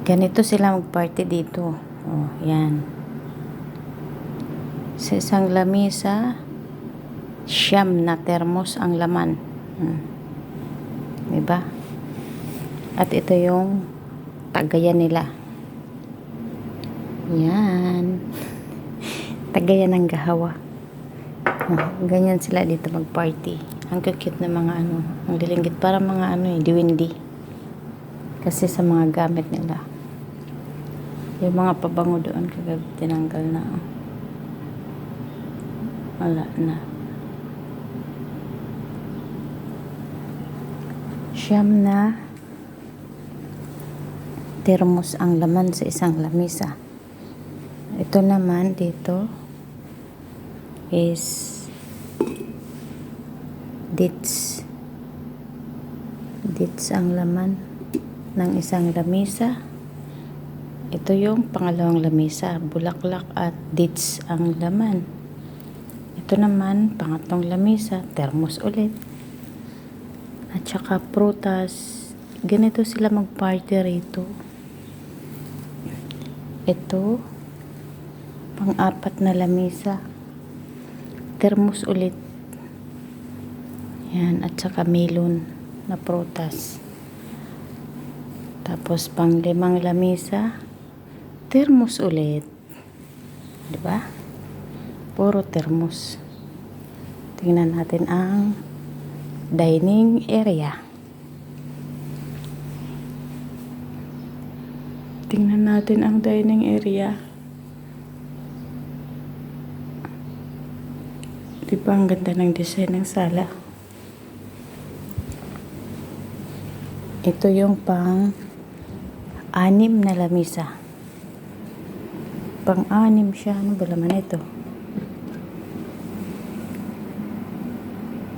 Ganito sila mag-party dito. Oh, yan. Sa isang lamisa, 9 na termos ang laman. Diba? At ito yung tagayan nila. Yan. Tagayan ng gahawa. Ganyan sila dito mag-party. Ang cute na mga ano. Ang lilinggit. Para mga ano diwindi. Kasi sa mga gamit nila. Yung mga pabango doon kagabi tinanggal na. Wala na. 9 na termos ang laman sa isang lamisa. Ito naman dito is dates. Dates ang laman ng isang lamisa. Ito yung pangalawang lamisa. Bulaklak at dates ang laman. Ito naman, pangatlong lamisa. Termos ulit. At saka prutas. Ganito sila mag-party rito. Ito, pang-apat na lamisa. Termos ulit. Yan, at saka melon na prutas. Tapos pang-5 lamisa, termos ulit. Diba? Puro termos. Tingnan natin ang dining area. Tingnan natin ang dining area. Diba ang ganda ng design ng sala? Ito yung pang-6 na lamisa. Pang-6 siya. Ano ba naman ito?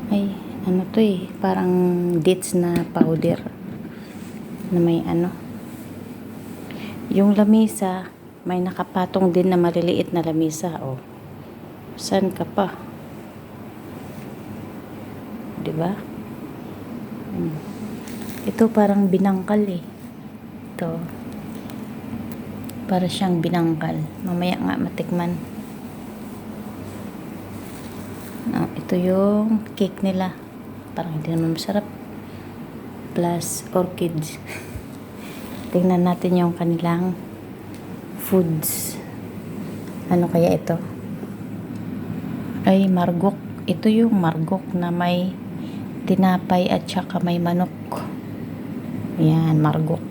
Ay, ano to parang dates na powder. Na may ano. Yung lamisa, may nakapatong din na maliliit na lamisa. Oh. Saan ka pa? Diba? Ito parang binangkal Ito. Para siyang binangkal. Mamaya nga matikman. Ito yung cake nila. Parang hindi naman masarap. Plus orchids. Tingnan natin yung kanilang foods. Ano kaya ito? Ay, margok. Ito yung margok na may tinapay at saka may manok. Yan, margok.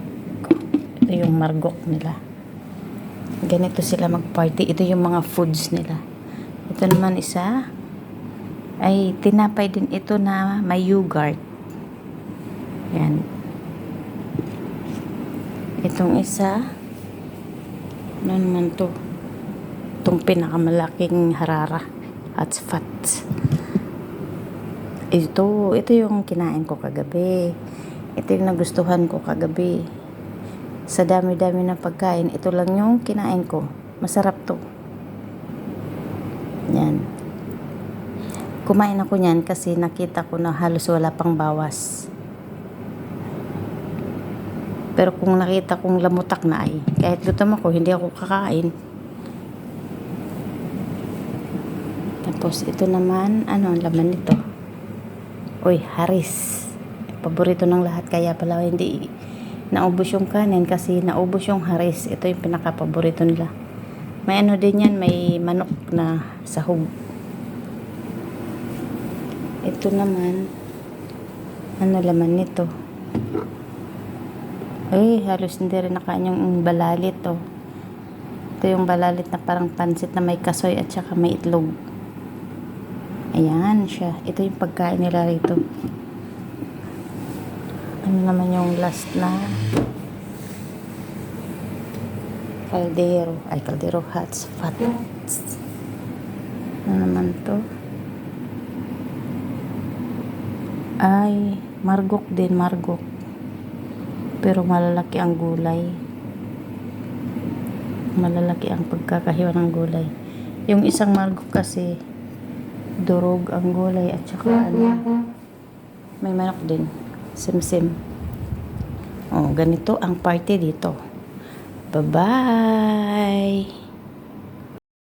Ito yung margok nila. Ganito sila mag-party. Ito yung mga foods nila. Ito naman isa. Ay, tinapay din ito na may yogurt. Yan. Itong isa. Ano naman to? Itong pinakamalaking harara. At fats. Ito yung kinain ko kagabi. Ito yung nagustuhan ko kagabi. Sa dami-dami ng pagkain, ito lang yung kinain ko. Masarap to. Yan. Kumain ako niyan kasi nakita ko na halos wala pang bawas. Pero kung nakita kong lamutak na kahit lutom ako, hindi ako kakain. Tapos ito naman, ano ang laman nito? Uy, haris. Paborito ng lahat, kaya pala hindi naubos yung kanin kasi naubos yung haris. Ito yung pinaka-paborito nila. May ano din yan, may manok na sahog. Ito naman, ano laman nito? Ay, halos hindi rin nakain yung balalit Ito yung balalit na parang pansit na may kasoy at saka may itlog. Ayan siya. Ito yung pagkain nila rito. Ano naman yung last na caldero. Ay, caldero hats. Fats. Ano naman to? Ay, margok din. Margok. Pero malalaki ang gulay. Malalaki ang pagkakahiwa ng gulay. Yung isang margok kasi durog ang gulay at saka may manok din. Sim-sim. Oh, ganito ang party dito. Bye-bye!